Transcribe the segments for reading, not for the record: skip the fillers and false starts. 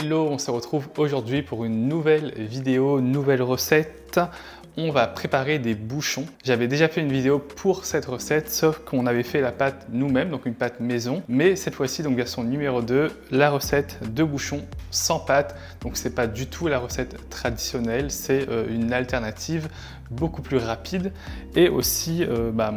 Hello, on se retrouve aujourd'hui pour une nouvelle vidéo, nouvelle recette. On va préparer des bouchons. J'avais déjà fait une vidéo pour cette recette, sauf qu'on avait fait la pâte nous-mêmes, donc une pâte maison. Mais cette fois-ci, donc version numéro 2, la recette de bouchons sans pâte. Donc c'est pas du tout la recette traditionnelle, c'est une alternative beaucoup plus rapide et aussi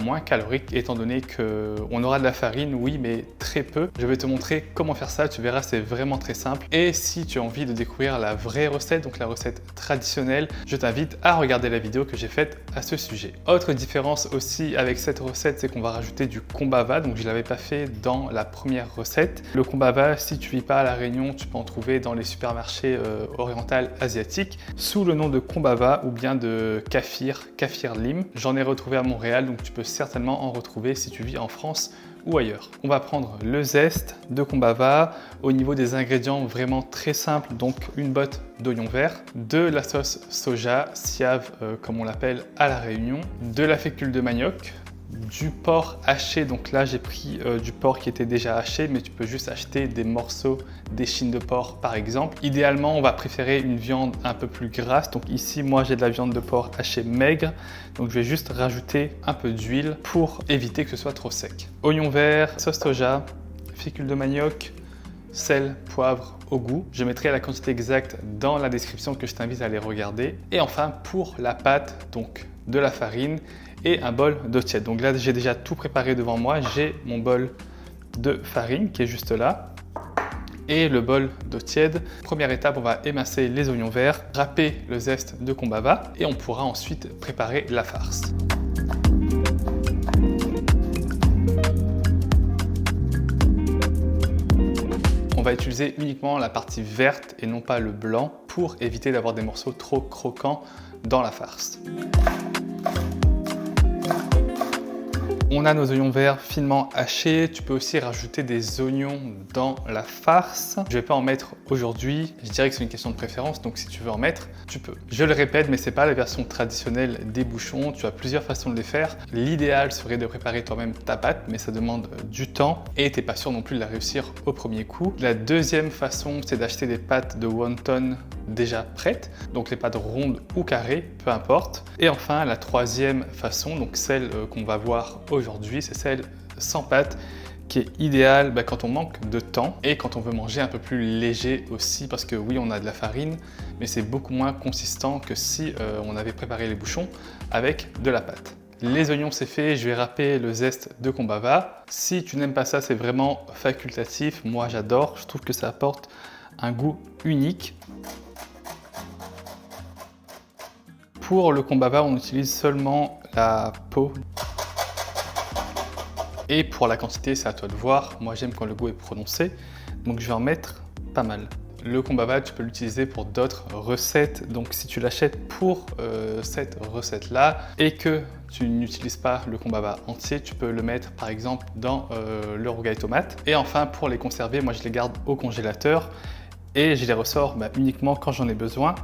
moins calorique, étant donné qu'on aura de la farine, oui, mais très peu. Je vais te montrer comment faire ça, tu verras, c'est vraiment très simple. Et si tu as envie de découvrir la vraie recette, donc la recette traditionnelle, je t'invite à regarder la vidéo que j'ai faite à ce sujet. Autre différence aussi avec cette recette, c'est qu'on va rajouter du kombava, donc je ne l'avais pas fait dans la première recette. Le kombava, si tu vis pas à La Réunion, tu peux en trouver dans les supermarchés orientaux asiatiques sous le nom de kombava ou bien de Kafir Lim. J'en ai retrouvé à Montréal, donc tu peux certainement en retrouver si tu vis en France ou ailleurs. On va prendre le zeste de kombava. Au niveau des ingrédients, vraiment très simple, donc une botte d'oignons verts, de la sauce soja, siave comme on l'appelle à La Réunion, de la fécule de manioc, du porc haché, donc là j'ai pris du porc qui était déjà haché, mais tu peux juste acheter des morceaux d'échine de porc par exemple. Idéalement on va préférer une viande un peu plus grasse, donc ici moi j'ai de la viande de porc hachée maigre, donc je vais juste rajouter un peu d'huile pour éviter que ce soit trop sec. Oignons verts, sauce soja, fécule de manioc, sel, poivre au goût. Je mettrai la quantité exacte dans la description que je t'invite à aller regarder. Et enfin pour la pâte, donc de la farine et un bol d'eau tiède. Donc là j'ai déjà tout préparé devant moi, j'ai mon bol de farine qui est juste là et le bol d'eau tiède. Première étape, on va émincer les oignons verts, râper le zeste de kombava et on pourra ensuite préparer la farce. On va utiliser uniquement la partie verte et non pas le blanc pour éviter d'avoir des morceaux trop croquants dans la farce. On a nos oignons verts finement hachés. Tu peux aussi rajouter des oignons dans la farce. Je ne vais pas en mettre aujourd'hui. Je dirais que c'est une question de préférence, donc si tu veux en mettre, tu peux. Je le répète, mais ce n'est pas la version traditionnelle des bouchons. Tu as plusieurs façons de les faire. L'idéal serait de préparer toi-même ta pâte, mais ça demande du temps et tu n'es pas sûr non plus de la réussir au premier coup. La deuxième façon, c'est d'acheter des pâtes de wonton déjà prêtes, donc les pâtes rondes ou carrées, peu importe. Et enfin, la troisième façon, donc celle qu'on va voir aujourd'hui, c'est celle sans pâte, qui est idéale quand on manque de temps et quand on veut manger un peu plus léger aussi, parce que oui, on a de la farine, mais c'est beaucoup moins consistant que si on avait préparé les bouchons avec de la pâte. Les oignons, c'est fait, je vais râper le zeste de kombava. Si tu n'aimes pas ça, c'est vraiment facultatif. Moi, j'adore, je trouve que ça apporte un goût unique. Pour le kombava, on utilise seulement la peau. Et pour la quantité, c'est à toi de voir. Moi, j'aime quand le goût est prononcé, donc je vais en mettre pas mal. Le kombava, tu peux l'utiliser pour d'autres recettes. Donc si tu l'achètes pour cette recette-là et que tu n'utilises pas le kombava entier, tu peux le mettre par exemple dans le rougail tomate. Et enfin, pour les conserver, moi je les garde au congélateur et je les ressors uniquement quand j'en ai besoin,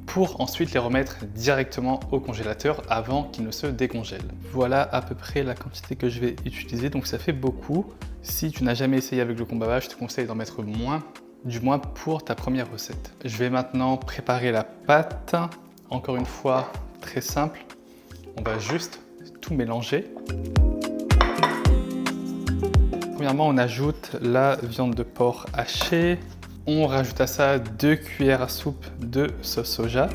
pour ensuite les remettre directement au congélateur avant qu'il ne se décongèle. Voilà à peu près la quantité que je vais utiliser, donc ça fait beaucoup. Si tu n'as jamais essayé avec le kombava, je te conseille d'en mettre moins, du moins pour ta première recette. Je vais maintenant préparer la pâte. Encore une fois, très simple, on va juste tout mélanger. Premièrement, on ajoute la viande de porc hachée. On rajoute à ça 2 cuillères à soupe de sauce soja.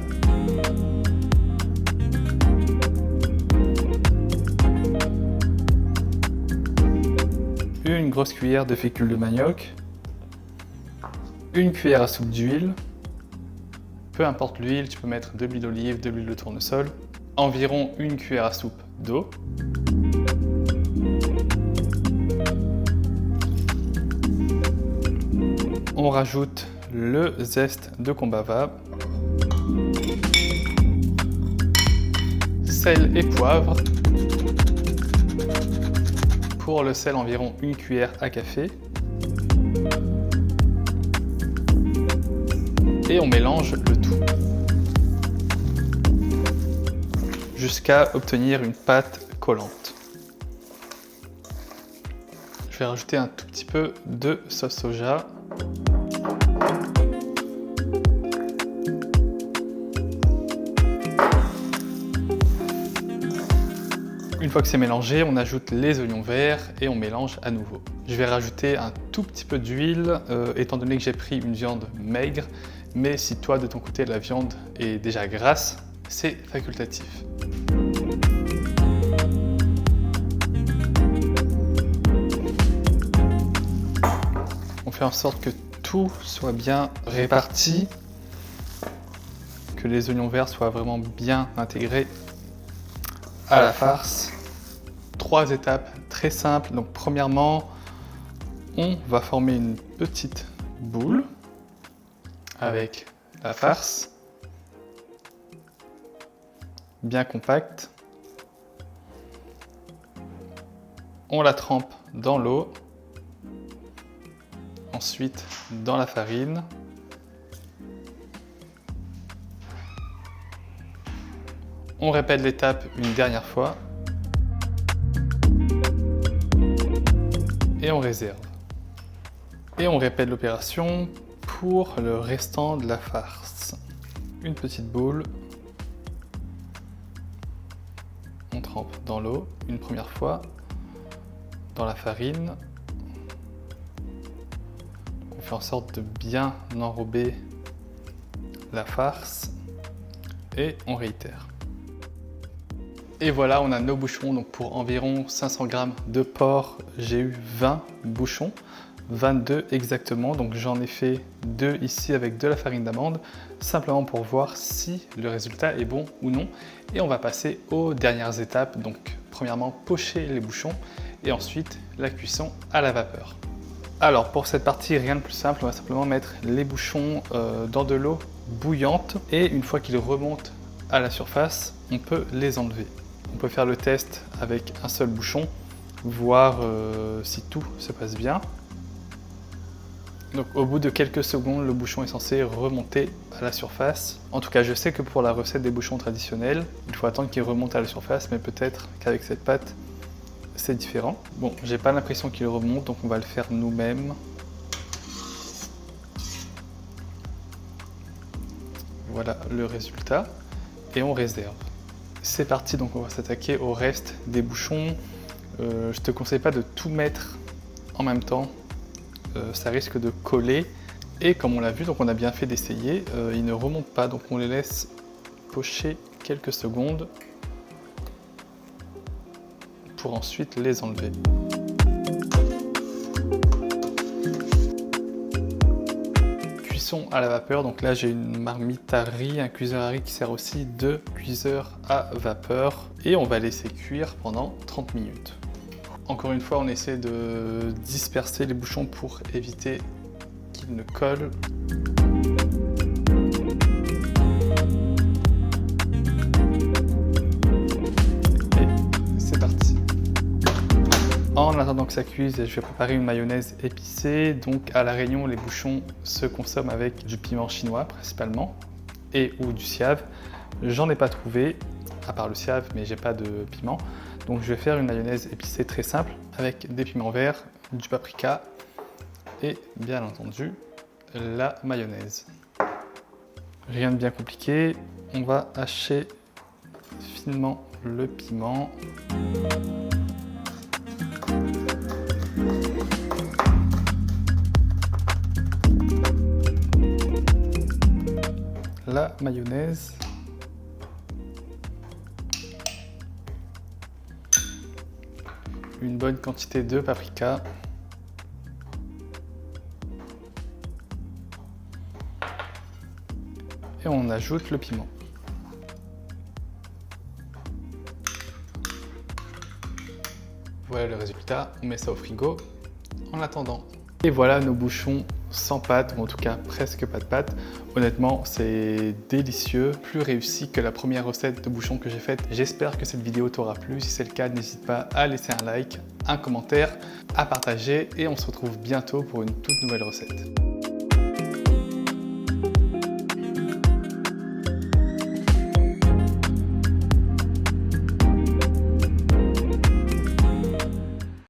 Une grosse cuillère de fécule de manioc. Une cuillère à soupe d'huile. Peu importe l'huile, tu peux mettre de l'huile d'olive, de l'huile de tournesol. Environ une cuillère à soupe d'eau. On rajoute le zeste de kombava, sel et poivre. Pour le sel, environ une cuillère à café. Et on mélange le tout jusqu'à obtenir une pâte collante. Je vais rajouter un tout petit peu de sauce soja. Une fois que c'est mélangé, on ajoute les oignons verts et on mélange à nouveau. Je vais rajouter un tout petit peu d'huile, étant donné que j'ai pris une viande maigre, mais si toi de ton côté la viande est déjà grasse, c'est facultatif. On fait en sorte que tout soit bien réparti, que les oignons verts soient vraiment bien intégrés à la farce. 3 étapes très simples. Donc premièrement, on va former une petite boule avec la farce bien compacte. On la trempe dans l'eau, ensuite dans la farine. On répète l'étape une dernière fois et on réserve. Et on répète l'opération pour le restant de la farce. Une petite boule, on trempe dans l'eau une première fois, dans la farine. On fait en sorte de bien enrober la farce et on réitère. Et voilà, on a nos bouchons. Donc pour environ 500 g de porc, j'ai eu 20 bouchons, 22 exactement. Donc j'en ai fait 2 ici avec de la farine d'amande, simplement pour voir si le résultat est bon ou non. Et on va passer aux dernières étapes. Donc premièrement, pocher les bouchons et ensuite la cuisson à la vapeur. Alors pour cette partie, rien de plus simple, on va simplement mettre les bouchons dans de l'eau bouillante et une fois qu'ils remontent à la surface, on peut les enlever. On peut faire le test avec un seul bouchon, voir si tout se passe bien. Donc au bout de quelques secondes, le bouchon est censé remonter à la surface. En tout cas, je sais que pour la recette des bouchons traditionnels, il faut attendre qu'il remonte à la surface, mais peut-être qu'avec cette pâte, c'est différent. Bon, j'ai pas l'impression qu'il remonte, donc on va le faire nous-mêmes. Voilà le résultat. Et on réserve. C'est parti, donc on va s'attaquer au reste des bouchons. Je te conseille pas de tout mettre en même temps, ça risque de coller. Et comme on l'a vu, donc on a bien fait d'essayer, ils ne remontent pas, donc on les laisse pocher quelques secondes pour ensuite les enlever. À la vapeur, donc là j'ai une marmite à riz, un cuiseur à riz qui sert aussi de cuiseur à vapeur et on va laisser cuire pendant 30 minutes. Encore une fois, on essaie de disperser les bouchons pour éviter qu'ils ne collent. Et c'est parti. En attendant que ça cuise, je vais préparer une mayonnaise épicée. Donc à La Réunion, les bouchons se consomment avec du piment chinois principalement et ou du siave. J'en ai pas trouvé, à part le siave, mais j'ai pas de piment. Donc je vais faire une mayonnaise épicée très simple avec des piments verts, du paprika et bien entendu la mayonnaise. Rien de bien compliqué, on va hacher finement le piment. La mayonnaise. Une bonne quantité de paprika. Et on ajoute le piment. Voilà le résultat, on met ça au frigo en attendant. Et voilà nos bouchons sans pâte, ou en tout cas presque pas de pâte. Honnêtement, c'est délicieux, plus réussi que la première recette de bouchons que j'ai faite. J'espère que cette vidéo t'aura plu. Si c'est le cas, n'hésite pas à laisser un like, un commentaire, à partager et on se retrouve bientôt pour une toute nouvelle recette.